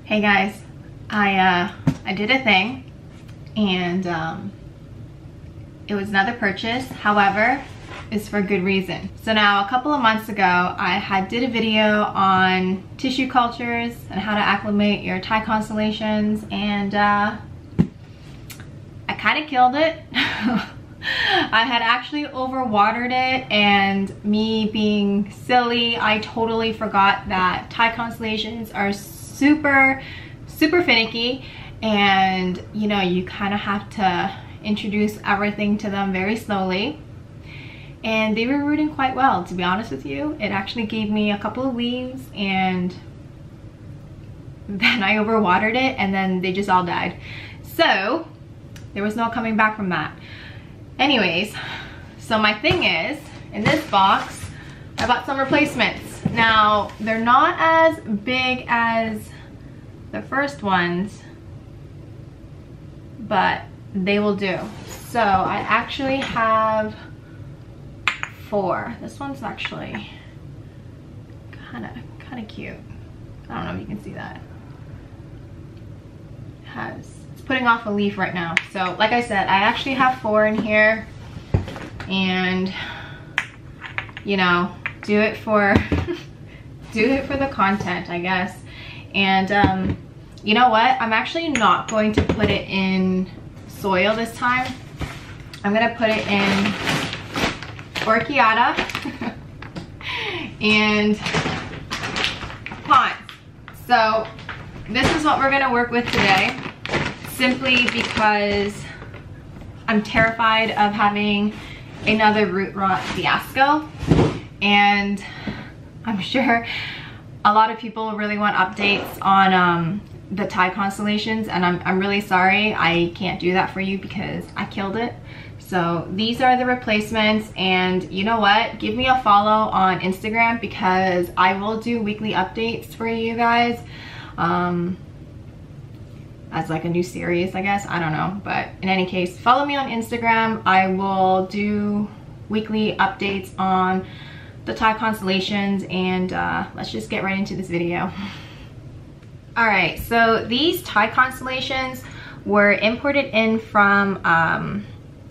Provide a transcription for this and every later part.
Hey guys, I did a thing, and it was another purchase. However, it's for good reason. So now, a couple of months ago, I did a video on tissue cultures and how to acclimate your Thai constellations, and I kind of killed it. I had actually overwatered it, and me being silly, I totally forgot that Thai constellations are super finicky, and you know, you kind of have to introduce everything to them very slowly. And they were rooting quite well, to be honest with you. It actually gave me a couple of leaves, and then I overwatered it, and then they just all died. So there was no coming back from that. Anyways, so my thing is, in this box, I bought some replacements. Now, they're not as big as the first ones, but they will do. So I actually have 4. This one's actually kind of cute. I don't know if you can see that. It's putting off a leaf right now. So like I said, I actually have 4 in here, and you know, do it for do it for the content, I guess. And you know what, I'm actually not going to put it in soil this time. I'm gonna put it in orchiata and pons. So this is what we're gonna work with today, simply because I'm terrified of having another root rot fiasco, and I'm sure a lot of people really want updates on the Thai constellations, and I'm really sorry I can't do that for you because I killed it. So these are the replacements, and you know what, give me a follow on Instagram because I will do weekly updates for you guys as like a new series, I guess. I don't know, but in any case, follow me on Instagram. I will do weekly updates on the Thai constellations, and let's just get right into this video. All right, so these Thai constellations were imported in from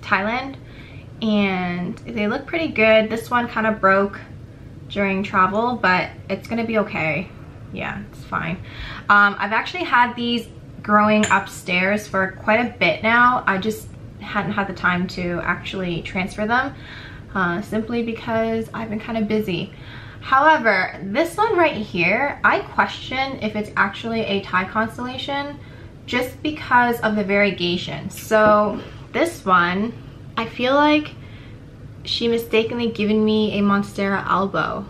Thailand, and they look pretty good. This one kind of broke during travel, but it's gonna be okay. Yeah, it's fine. I've actually had these growing upstairs for quite a bit now. I just hadn't had the time to actually transfer them, simply because I've been kind of busy. However, this one right here, I question if it's actually a Thai constellation just because of the variegation. So this one, I feel like she mistakenly given me a Monstera albo.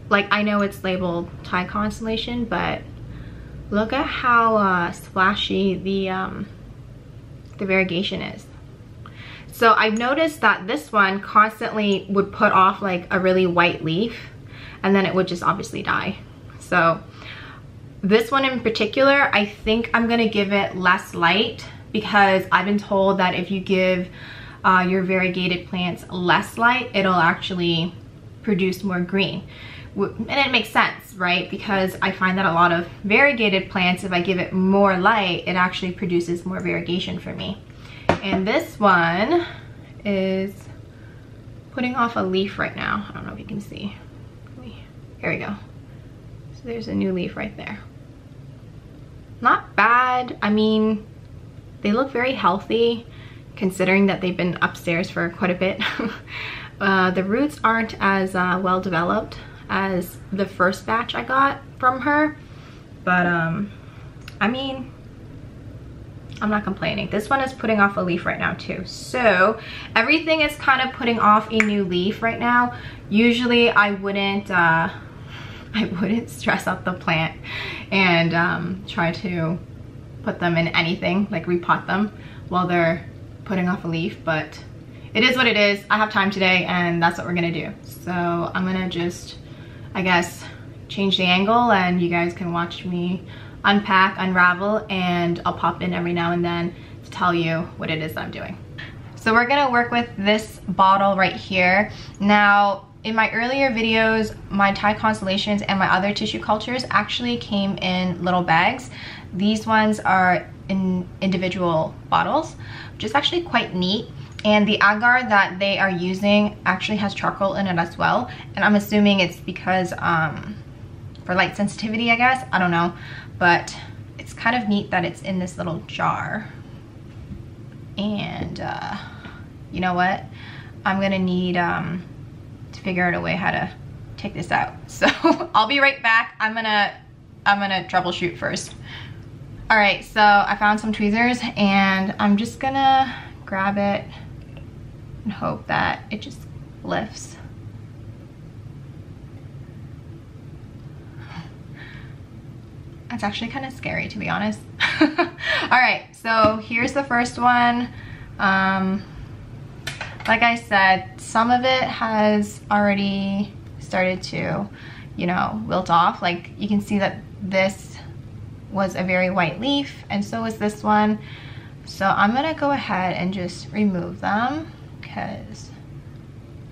Like, I know it's labeled Thai constellation, but look at how splashy the variegation is. So I've noticed that this one constantly would put off like a really white leaf, and then it would just obviously die. So this one in particular, I think I'm gonna give it less light, because I've been told that if you give your variegated plants less light, it'll actually produce more green. And it makes sense, right? Because I find that a lot of variegated plants, if I give it more light, it actually produces more variegation for me. And this one is putting off a leaf right now. I don't know if you can see. Here we go. So there's a new leaf right there. Not bad. I mean, they look very healthy considering that they've been upstairs for quite a bit. The roots aren't as well developed as the first batch I got from her, but I mean, I'm not complaining. This one is putting off a leaf right now too. So everything is kind of putting off a new leaf right now. Usually I wouldn't stress out the plant and try to put them in anything, like repot them while they're putting off a leaf, but it is what it is. I have time today, and that's what we're gonna do. So I'm gonna just, I guess, change the angle, and you guys can watch me unpack, unravel, and I'll pop in every now and then to tell you what it is I'm doing. So we're gonna work with this bottle right here. Now, in my earlier videos, my Thai constellations and my other tissue cultures actually came in little bags. These ones are in individual bottles, which is actually quite neat. And the agar that they are using actually has charcoal in it as well. And I'm assuming it's because for light sensitivity, I guess. I don't know. But it's kind of neat that it's in this little jar. And you know what? I'm gonna need to figure out a way how to take this out. So I'll be right back. I'm gonna troubleshoot first. All right, so I found some tweezers and I'm just gonna grab it and hope that it just lifts. It's actually kind of scary, to be honest. All right, so here's the first one. Like I said, some of it has already started to, you know, wilt off. Like you can see that this was a very white leaf, and so is this one. So I'm gonna go ahead and just remove them because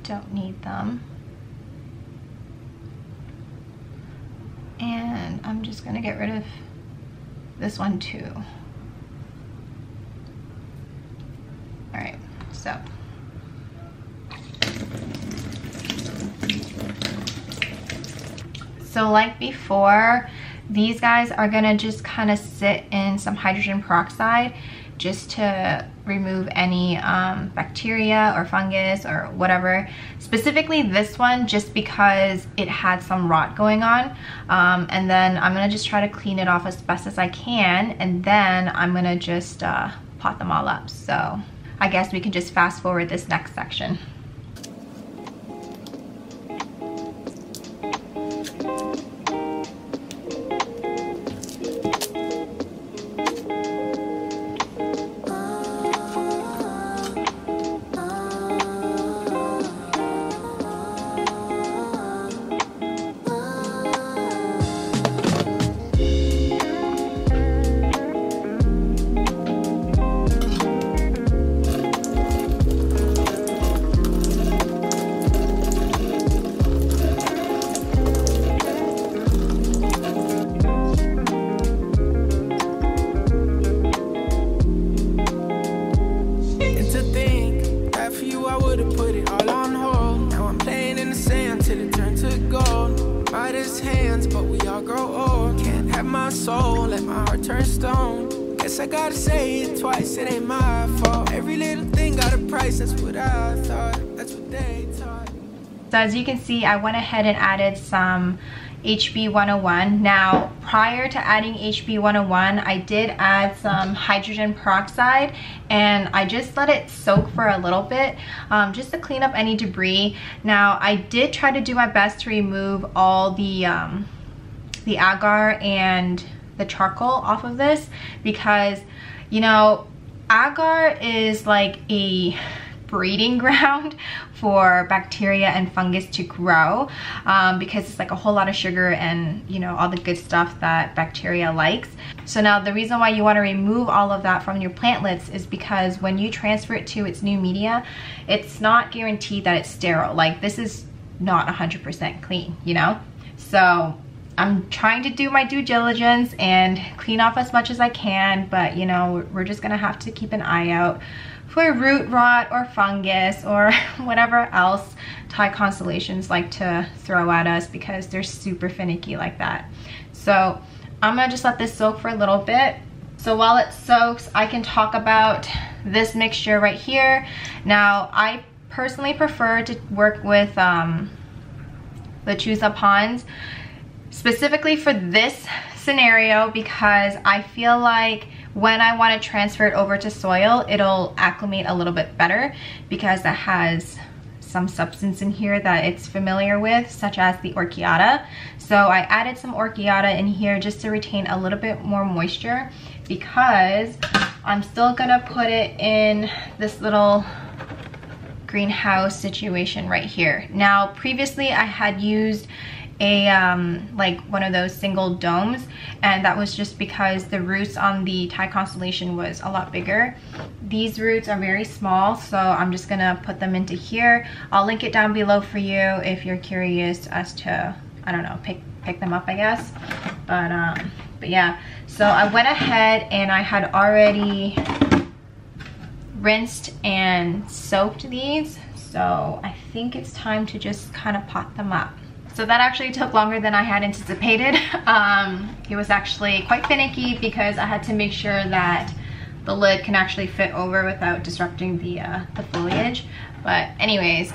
don't need them. And I'm just gonna get rid of this one too. All right, so. So like before, these guys are gonna just kind of sit in some hydrogen peroxide just to remove any bacteria or fungus or whatever. Specifically this one, just because it had some rot going on. And then I'm gonna just try to clean it off as best as I can, and then I'm gonna just pot them all up. So I guess we can just fast forward this next section. I gotta say it twice, it ain't my fault. Every little thing got a price, that's what I thought, that's what they taught. So as you can see, I went ahead and added some HB 101. Now, prior to adding HB 101, I did add some hydrogen peroxide, and I just let it soak for a little bit, just to clean up any debris. Now, I did try to do my best to remove all the agar and the charcoal off of this, because, you know, agar is like a breeding ground for bacteria and fungus to grow, because it's like a whole lot of sugar and, you know, all the good stuff that bacteria likes. So now the reason why you want to remove all of that from your plantlets is because when you transfer it to its new media, it's not guaranteed that it's sterile. Like, this is not 100% clean, you know? So I'm trying to do my due diligence and clean off as much as I can, but you know, we're just gonna have to keep an eye out for root rot or fungus or whatever else Thai constellations like to throw at us, because they're super finicky like that. So I'm gonna just let this soak for a little bit. So while it soaks, I can talk about this mixture right here. Now, I personally prefer to work with the Chusa pons, specifically for this scenario, because I feel like when I want to transfer it over to soil, it'll acclimate a little bit better because it has some substance in here that it's familiar with, such as the orchiata. So I added some orchiata in here just to retain a little bit more moisture, because I'm still gonna put it in this little greenhouse situation right here. Now, previously I had used a like one of those single domes, and that was just because the roots on the Thai constellation was a lot bigger. These roots are very small, so I'm just gonna put them into here. I'll link it down below for you if you're curious as to, I don't know, pick them up, I guess. But yeah, so I went ahead and I had already rinsed and soaked these, so I think it's time to just kind of pot them up. So that actually took longer than I had anticipated. It was actually quite finicky because I had to make sure that the lid can actually fit over without disrupting the foliage. But anyways,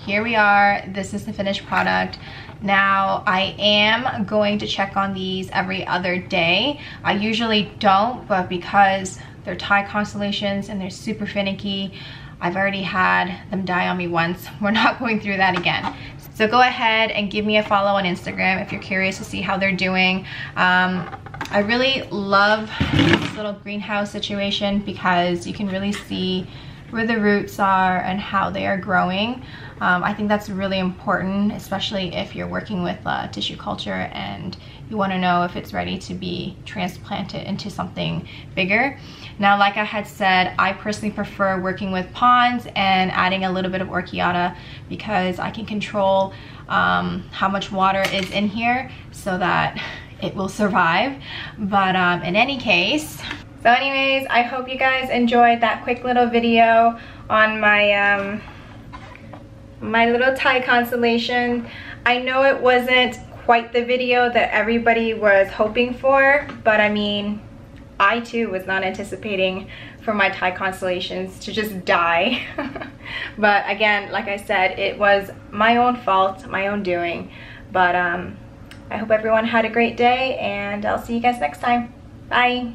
here we are. This is the finished product. Now I am going to check on these every other day. I usually don't, but because they're Thai constellations and they're super finicky, I've already had them die on me once. We're not going through that again. So go ahead and give me a follow on Instagram if you're curious to see how they're doing. I really love this little greenhouse situation because you can really see where the roots are and how they are growing. I think that's really important, especially if you're working with tissue culture and you want to know if it's ready to be transplanted into something bigger. Now, like I had said, I personally prefer working with pons and adding a little bit of orchiata because I can control how much water is in here so that it will survive. But in any case, so anyways, I hope you guys enjoyed that quick little video on my my little Thai constellation. I know it wasn't quite the video that everybody was hoping for, but I mean, I too was not anticipating for my Thai constellations to just die. But again, like I said, it was my own fault, my own doing. But I hope everyone had a great day, and I'll see you guys next time. Bye.